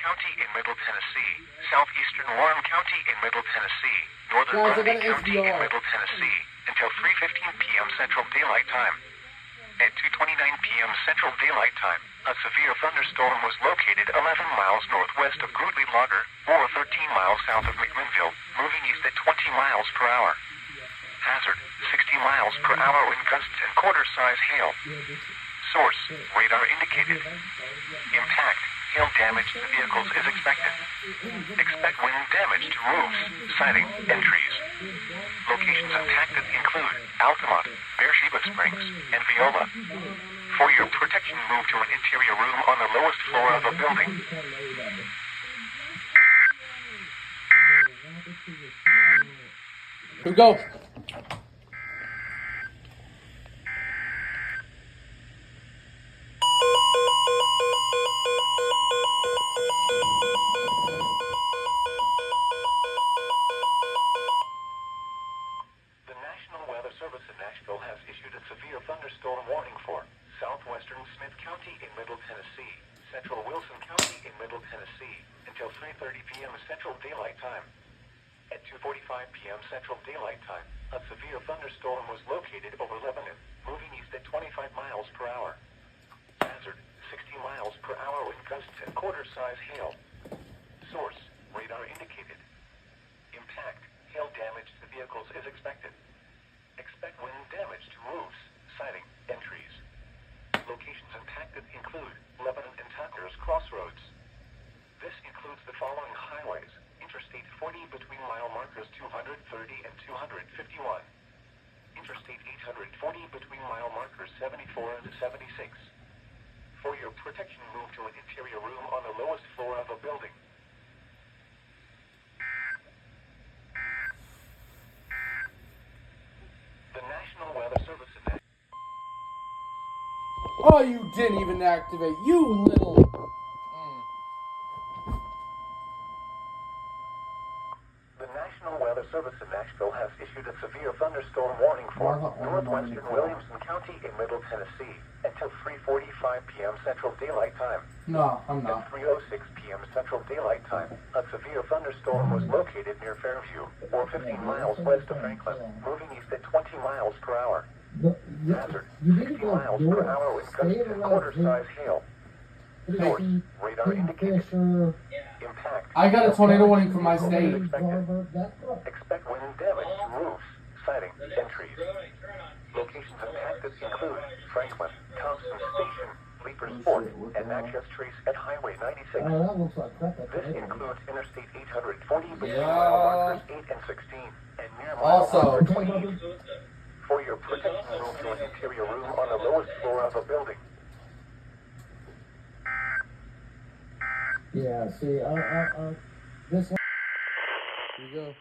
County in Middle Tennessee, southeastern Warren County in Middle Tennessee, northern Grundy County in Middle Tennessee, until 3:15 p.m. Central Daylight Time. At 2:29 p.m. Central Daylight Time, a severe thunderstorm was located 11 miles northwest of Groodley Lager, or 13 miles south of McMinnville, moving east at 20 miles per hour. Hazard, 60 miles per hour wind gusts and quarter-size hail. Source, radar indicated. Impact, hail damage to vehicles is expected. Expect wind damage to roofs, siding, and trees. Locations impacted include Altamont, Beersheba Springs, and Viola. For your protection, move to an interior room on the lowest floor of a building. Here we go. Has issued a severe thunderstorm warning for southwestern Smith County in Middle Tennessee, central Wilson County in Middle Tennessee, until 3:30 p.m. Central Daylight Time. At 2:45 p.m. Central Daylight Time, a severe thunderstorm was located over Lebanon, moving east at 25 miles per hour. Hazard, 60 miles per hour wind gusts and quarter-size hail. Source, radar indicated. Impact, hail damage to vehicles is expected. Expect wind damage to roofs, siding, and trees. Locations impacted include Lebanon and Tucker's Crossroads. This includes the following highways: Interstate 40 between mile markers 230 and 251. Interstate 840 between mile markers 74 and 76. For your protection, move to an interior room on the lowest floor of a building. Oh, you didn't even activate. You little... The National Weather Service in Nashville has issued a severe thunderstorm warning for northwestern Williamson County in Middle Tennessee until 3:45 p.m. Central Daylight Time. No, I'm not. At 3:06 p.m. Central Daylight Time, a severe thunderstorm was located near Fairview, or 15 miles west of Franklin, moving east at 20 miles per hour. Hazard, 60 miles per hour wind gusts and quarter-size hail. Source, radar indicated. Impact. I got a tornado warning from my state. Expect wind damage to roofs, siding, and trees. Locations impacted include Franklin, Thompson Station, Leapers Fort, and Natchez Trace at Highway 96. This includes Interstate 840 between mile markers 8 and 16, and near mile marker 28. For your protection, move to an interior room on the lowest floor of a building. Yeah, see, this one. Here you go.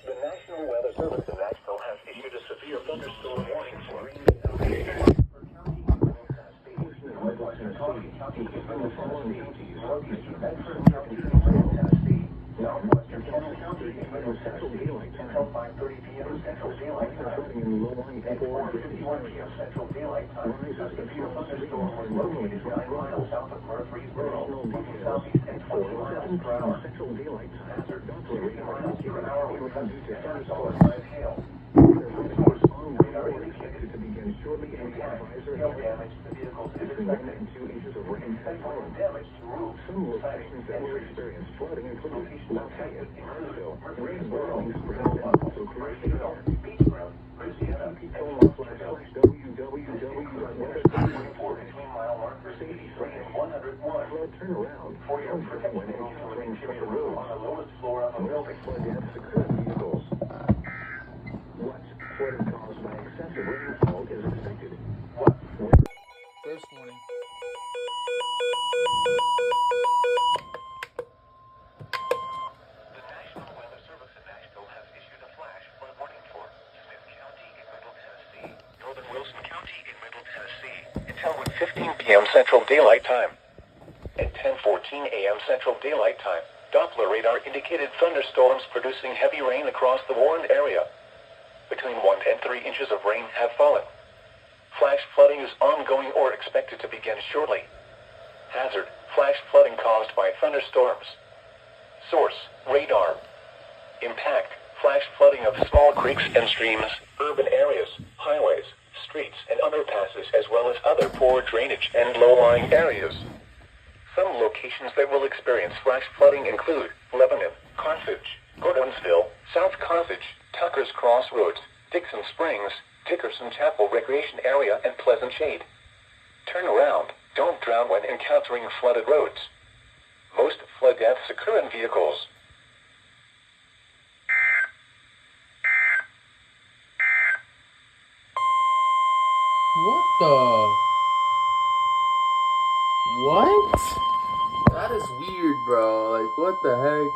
The National Weather Service in Nashville has issued a severe thunderstorm warning for southwestern Kansas County in Middle Tennessee until 5:30 p.m. Central Daylight Time. At 4:51 p.m. Central Daylight Time, a severe thunderstorm was located 9 miles south of Murfreesboro, moving southeast at 20 miles per hour. Hazard, 60 miles per hour wind gusts and solid-sized hail. Source, radar indicated to begin shortly. Impact, hail damage to vehicles is expected. Expect wind damage to roofs, siding, and trees. Locations affected include Murfreesboro, Murfreesboro, Beachground, Louisiana, and Charlottesville. Between mile markers 83 and 101. For your protection, move to an interior room on the lowest floor of a building. What is caused by excessive rainfall is expected. What? First warning. The National Weather Service in Nashville has issued a flash flood warning for Smith County in Middle Tennessee, northern Wilson County in Middle Tennessee, until 1:15 p.m. Central Daylight Time. At 10:14 a.m. Central Daylight Time. Doppler radar indicated thunderstorms producing heavy rain across the warned area. Between 1 and 3 inches of rain have fallen. Flash flooding is ongoing or expected to begin shortly. Hazard: flash flooding caused by thunderstorms. Source: radar. Impact: flash flooding of small creeks and streams, urban areas, highways, streets and underpasses, as well as other poor drainage and low-lying areas. Some locations that will experience flash flooding include Lebanon, Carthage, Gordonsville, South Carthage, Tucker's Crossroads, Dixon Springs, Dickerson Chapel Recreation Area, and Pleasant Shade. Turn around. Don't drown when encountering flooded roads. Most flood deaths occur in vehicles. What the? What? That is weird, bro. Like, what the heck?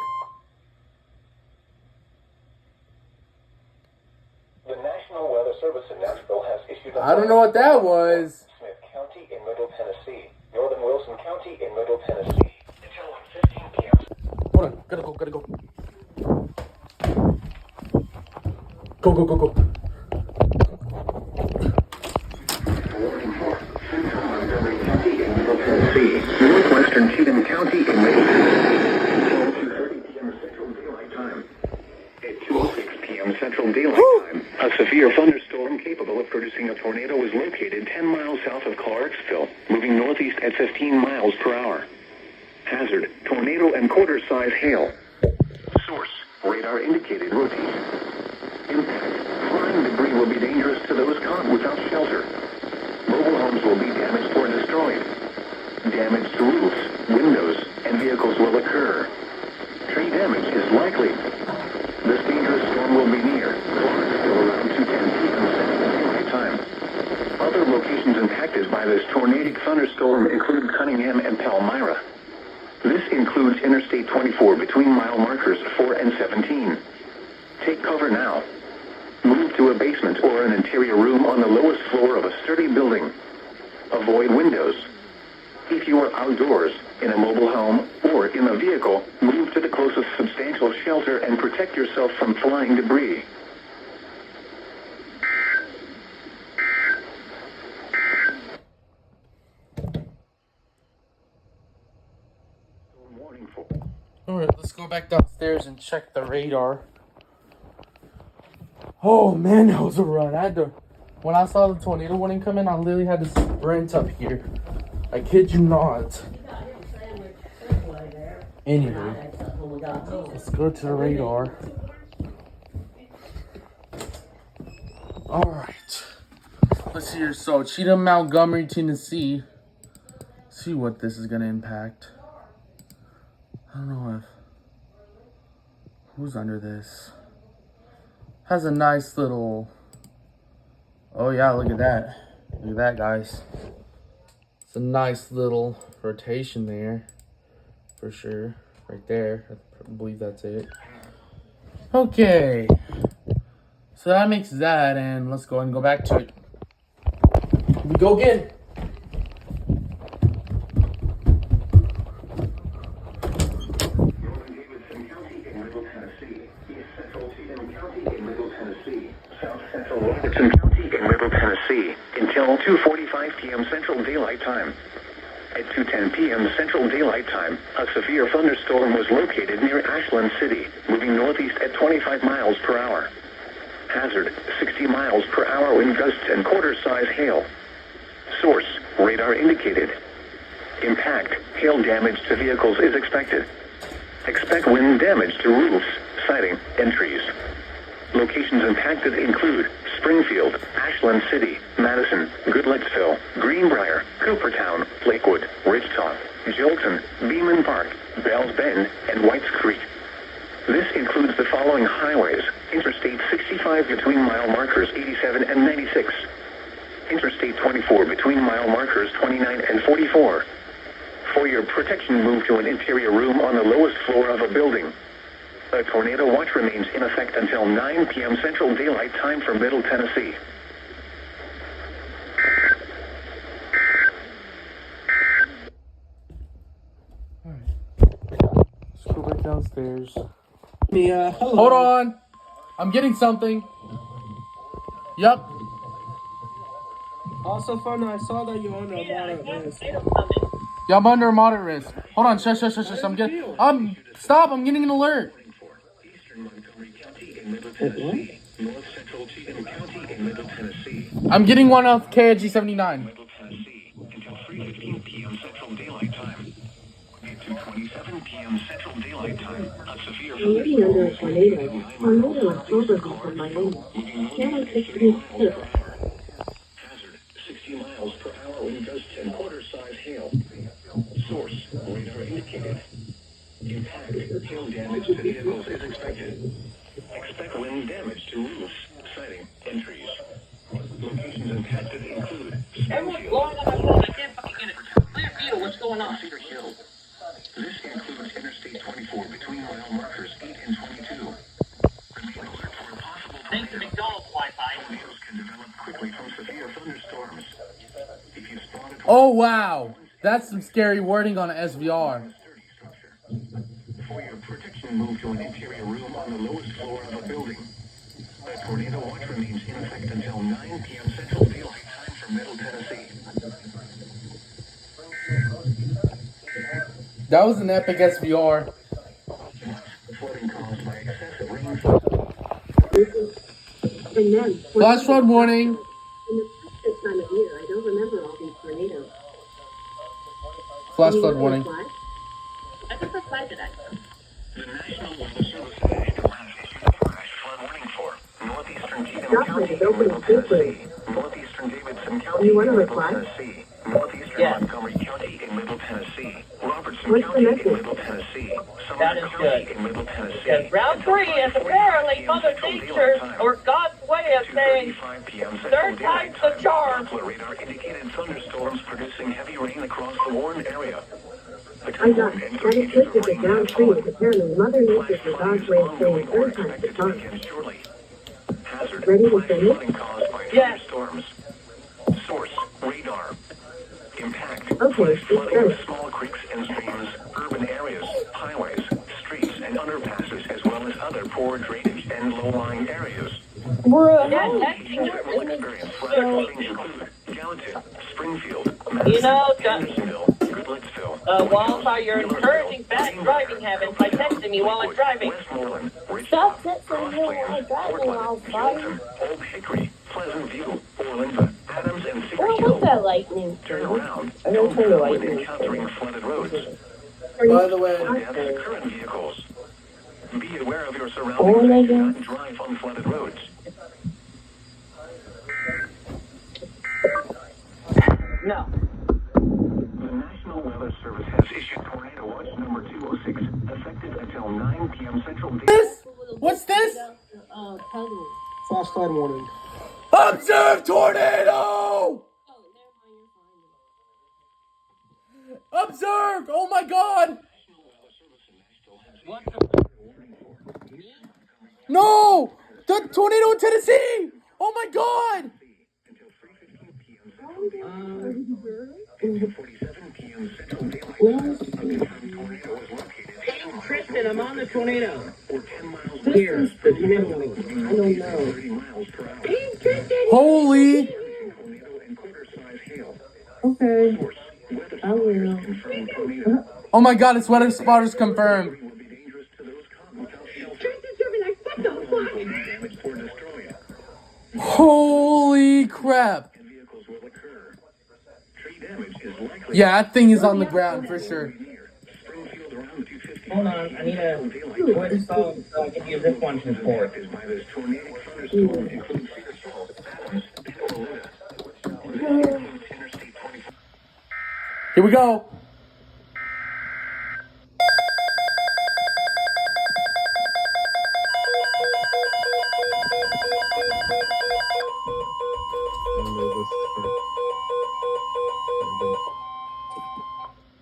The National Weather Service in Nashville has issued a... I don't know what that was. Smith County in Middle Tennessee, Northern Wilson County in Middle Tennessee, until 1:15 p.m. Hold on. Gotta go. Go. Northwestern Cheatham County in Middle Tennessee, 2:30 p.m. Central Daylight Time. At 2:06 p.m. Central Daylight Time, a severe thunderstorm capable of producing a tornado was located 10 miles south of Clarksville, moving northeast at 15 miles per hour. Hazard: tornado and quarter-size hail. Source: radar indicated routine. Impact: flying debris will be dangerous to those caught without shelter. Mobile homes will be damaged or destroyed. Damage to roofs, windows, and vehicles will occur. Tree damage is likely. This dangerous storm will be near Clarksville around 2:10 p.m. Central Daylight Time. Other locations impacted by this tornadic thunderstorm include Cunningham and Palmyra. This includes Interstate 24 between mile markers 4 and 17. Take cover now. Move to a basement or an interior room on the lowest floor of a sturdy building. Avoid windows. If you are outdoors, in a mobile home, or in a vehicle, move to the closest substantial shelter and protect yourself from flying debris. Alright, let's go back downstairs and check the radar. Oh man, that was a run. When I saw the tornado warning come in, I literally had to sprint up here. I kid you not. Anyway, let's go to the radar. Alright. Let's see here. So, Cheatham, Montgomery, Tennessee. See what this is going to impact. I don't know if... Who's under this? Has a nice little... Oh yeah, look at that. Look at that, guys. It's a nice little rotation there. For sure. Right there. I believe that's it. Okay. So that makes that, and let's go ahead and go back to it. Here we go again. Robertson County in Middle Tennessee until 2:45 p.m. Central Daylight Time. At 2:10 p.m. Central Daylight Time, a severe thunderstorm was located near Ashland City, moving northeast at 25 miles per hour. Hazard: 60 miles per hour wind gusts and quarter-size hail. Source: radar indicated. Impact: hail damage to vehicles is expected. Expect wind damage to roofs, siding, and trees. Locations impacted include Springfield, Ashland City, Madison, Goodlettsville, Greenbrier, Coopertown, Lakewood, Ridgetop, Jolton, Beeman Park, Bells Bend, and Whites Creek. This includes the following highways: Interstate 65 between mile markers 87 and 96. Interstate 24 between mile markers 29 and 44. For your protection, move to an interior room on the lowest floor of a building. A tornado watch remains in effect until 9 p.m. Central Daylight Time for Middle Tennessee. walk downstairs. Mia, hello. Hold on. I'm getting something. Yep. Also, fun, I saw that you're under a moderate risk. Yeah, I'm under moderate risk. Hold on. Shush. I'm getting. Stop. I'm getting an alert. North Central Cheatham County in Middle Tennessee. I'm getting one off KG 79. Middle Tennessee until 3:15 p.m. Central Daylight Time. At 2:27 p.m. Central Daylight Time, a severe Maybe under a tornado. Tornado October from Miami. Channel 62. hazard 60 miles per hour wind gusts and quarter-size hail. Source radar indicated. Impact hail damage to vehicles is expected. Expect wind damage to roofs, siding, and trees. Locations impacted include Everyone's blowing up my phone. I can't fucking get it. Clear view. What's going on? Cedar Hill. This includes Interstate 24 between mile markers 8 and 22. Remain alert for a possible Thanks to McDonald's Wi-Fi. tornadoes can develop quickly from severe thunderstorms. If you spawn a Oh, wow. That's some scary wording on an SVR. sturdy structure. For your protection, move to an interior room on the lowest floor of a building. A tornado watch remains in effect until 9 p.m. Central Daylight Time for Middle Tennessee. That was an epic SVR. Flooding caused by excessive rainfall. And then, Flash flood warning. in this time of year, I don't remember all these tornadoes. Flash flood warning. I just replied to that. The National Weather Service still has issued a flash flood warning for northeastern Cheatham County in Middle Tennessee, northeastern Davidson County You wanna in Middle reply? Tennessee, northeastern Yes. Montgomery County in Middle Tennessee, Robertson What's the County in message? Middle Tennessee, That Sumner is County good. in Middle Tennessee. Because round until 3 is 5:45 apparently p.m. Mother Central Nature's Daylight Time. or God's way of saying 2:35 p.m. Central third Daylight time's the Time. charm. Doppler radar indicated thunderstorms producing heavy rain across the Warren area. The I got Cumberland and that is Collegiate listed rain as down has tree. fallen. Apparently, Mother Nature Flash for flooding God's is way of saying ongoing or third time's the expected to charm. begin shortly. Hazard, Ready to flash finish? flooding caused by Yes. thunderstorms. Source, radar. Impact, Okay, flash it's flooding done. of small creeks and streams, urban areas, highways, streets, and underpasses, as well as other poor drainage and low-lying areas. Yeah, that's General experience flash flooding include Gallatin, Springfield, You know, Madison, Hendersonville, Goodlettsville, Wildfire, you're encouraging bad driving habits by texting me while I'm driving. Westmoreland, Stop Ridgetop, texting me while I'm driving, Wildfire. Chilton, Old Hickory, Pleasant View, Orlinda, Adams, and Cedar Or Hill. what's that lightning? Turn around. I'm gonna turn the When lightning. encountering flooded roads. By the way, Deaths current vehicles. Be aware of your Oh surroundings my and do God. not drive on flooded roads. No. The National Weather Service has issued Tornado Watch number 206, effective until 9 p.m. Central Daylight. this? What's this? Puzzle. Flash flood warning. Observe tornado! Observe! Oh my god! No! The tornado in Tennessee! Oh my god! 47 p.m. Central Daylight Time. Hey, Tristan, I'm on the tornado. Or 10 miles Here, the tornado. I don't know. 30 miles per hour. Holy! Tornado and quarter-size hail. Okay, Source, weather I will. confirmed tornado. Oh my god, it's weather spotters confirmed. Will be dangerous to those caught without shelter. Damage or destroyed. Holy crap. And vehicles will occur. Tree damage is likely. Yeah, that thing is on the ground for sure. Near Springfield around 250. Hold on, I need a quick phone so I can use this one to report. Is by this tornadic thunderstorm includes Cedar Hill, Adams, and Orlinda. This includes Interstate 24. Here we go.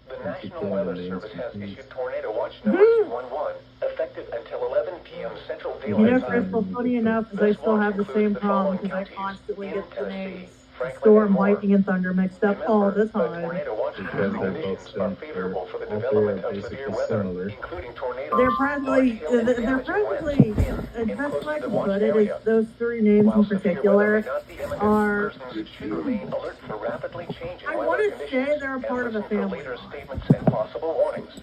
The National Weather Service has issued Tornado Watch number 211, effective until 11 p.m. Central You know, Daylight Time. Crystal, funny enough, is I still have the same problem because I constantly get the names storm, lightning, and thunder mixed up all the time. Tornado watch Because they're both conditions are favorable for the development of severe weather, including tornadoes. They're practically, and best way I can put it is those three names in particular are, Persons should remain alert for rapidly changing I weather want to conditions say they're a part of a and listen for family. later statements and possible warnings.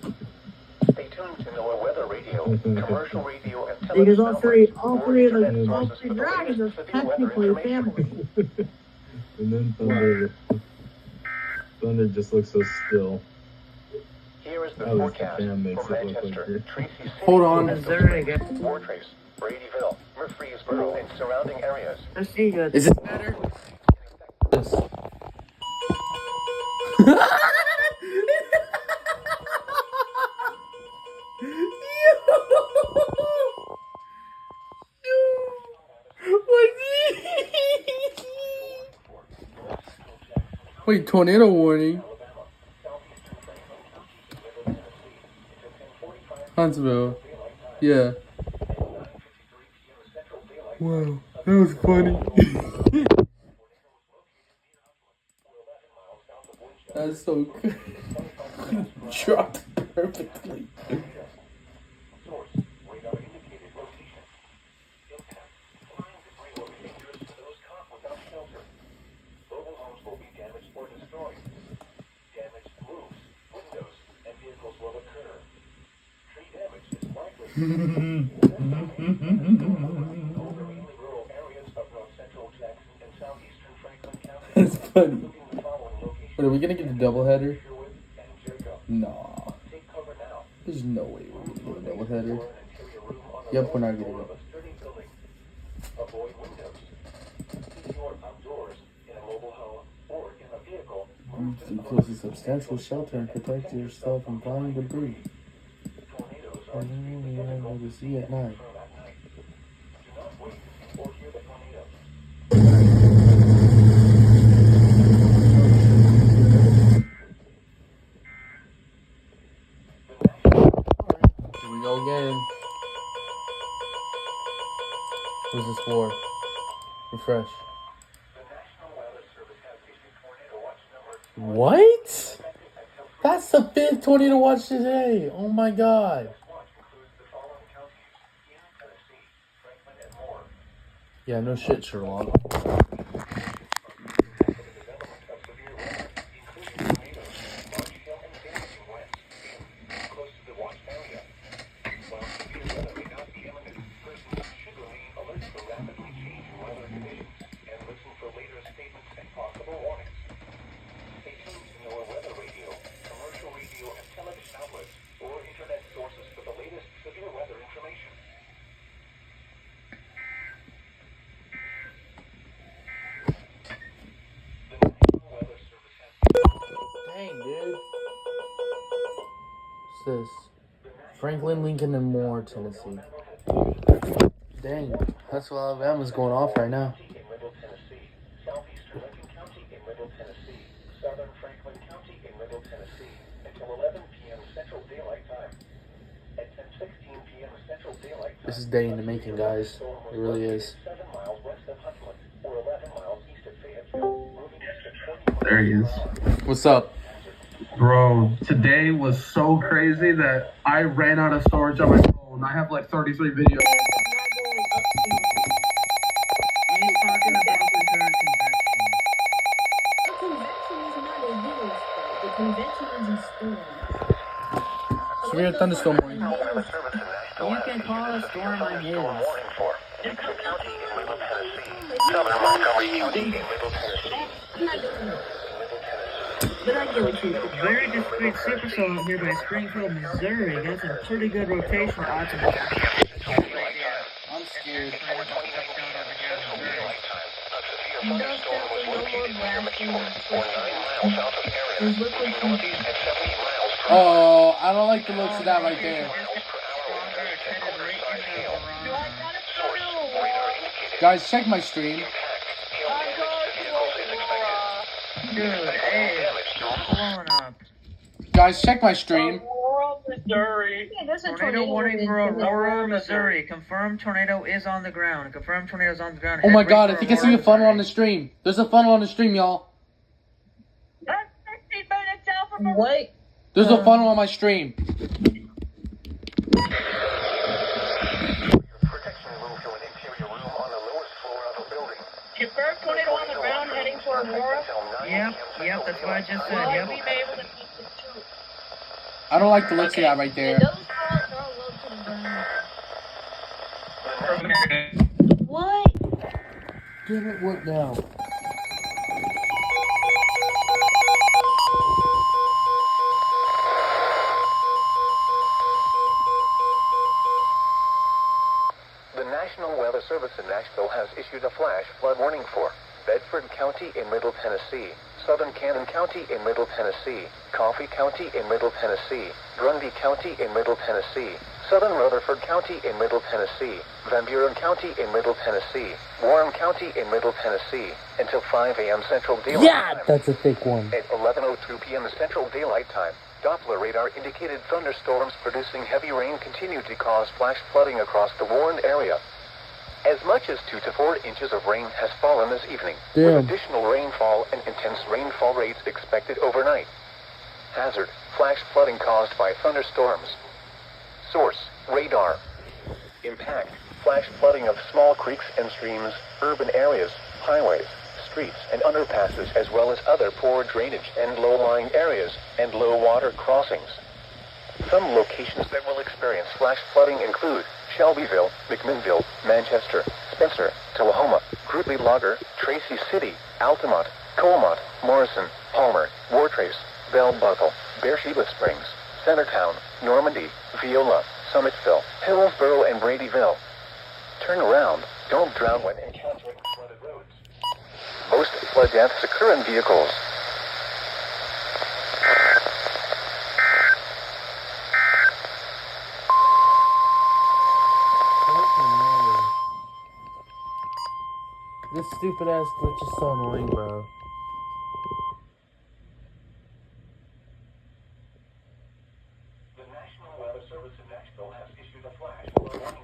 Stay tuned to NOAA weather radio, commercial radio, and television because all three outlets of or the internet all sources three for the dragons are latest severe weather technically a information. family. And then thunder just looks so still. Here is the At least the forecast cam makes for it look like Manchester, it. Tracy City, Hold on. Wartrace, Bradyville, Murfreesboro, and surrounding areas. Is it better? Yes. Wait, tornado warning. Huntsville. Yeah. Wow, that was funny. That's so good. Dropped perfectly. That's funny. Wait, are we gonna get the doubleheader? Nah. There's no way we're gonna get a doubleheader. Yep, we're not getting it. Enclose a substantial shelter and protect yourself from flying debris. Able to see at night. Here we go again. Who's this for? Refresh. What? That's the 5th tornado watch today. Oh my god. Yeah, no shit, Sherlock. Dang, dude. What's this? Franklin, Lincoln, and Moore, Tennessee. Dang, that's what Alabama's going off right now. This is day in the making, guys. It really is. There he is. What's up? Bro, today was so crazy that I ran out of storage on my phone. I have like 33 videos. He's talking about return convection. The convection is not a unit, the convection is a storm. Severe thunderstorm warning. You can call a storm on his. Southern Montgomery County in Middle Tennessee. I'm not doing it. But I get what you very discreet supercell out here by Springfield, Missouri. Got some pretty good rotation odds. I'm scared. Oh, I don't like the looks of that right there. Guys, check my stream. Blowing up. Guys, check my stream. Rural Missouri. Yeah, guess a Tornado warning is for in Aurora, Missouri. Confirmed tornado is on the ground. Confirmed tornado's on the ground. Oh my Head god, ready if for you can see Aurora, a funnel on the Missouri. stream. There's a funnel on the stream, y'all. I'm 15 minutes out from a What? There's a funnel on my stream. Protection move to an interior room on the lowest floor of a building. confirmed tornado on the ground heading for Aurora. Yep, that's what I just said, Will yep. we be able to keep the two? I don't like the looks of that right Yeah, there. those balls are low to the ground. What? Damn it, what now? The National Weather Service in Nashville has issued a flash flood warning for Bedford County in Middle Tennessee, Southern Cannon County in Middle Tennessee, Coffee County in Middle Tennessee, Grundy County in Middle Tennessee, Southern Rutherford County in Middle Tennessee, Van Buren County in Middle Tennessee, Warren County in Middle Tennessee, until 5 a.m. Central Daylight Time. That's a thick one. At 11:02 p.m. Central Daylight Time, Doppler radar indicated thunderstorms producing heavy rain continued to cause flash flooding across the Warren area. As much as 2 to 4 inches of rain has fallen this evening, Damn. with additional rainfall and intense rainfall rates expected overnight. Hazard, flash flooding caused by thunderstorms. Source, radar. Impact, flash flooding of small creeks and streams, urban areas, highways, streets and underpasses, as well as other poor drainage and low-lying areas and low water crossings. Some locations that will experience flash flooding include Shelbyville, McMinnville, Manchester, Spencer, Tullahoma, Grootly Lager, Tracy City, Altamont, Colmont, Morrison, Palmer, Wartrace, Bell Buckle, Beersheba Springs, Centertown, Normandy, Viola, Summitville, Hillsborough, and Bradyville. Turn around. Don't drown when encountering flooded roads. Most flood deaths occur in vehicles. This stupid ass glitch is so annoying, bro. The National Weather Service in Nashville has issued a flash flood warning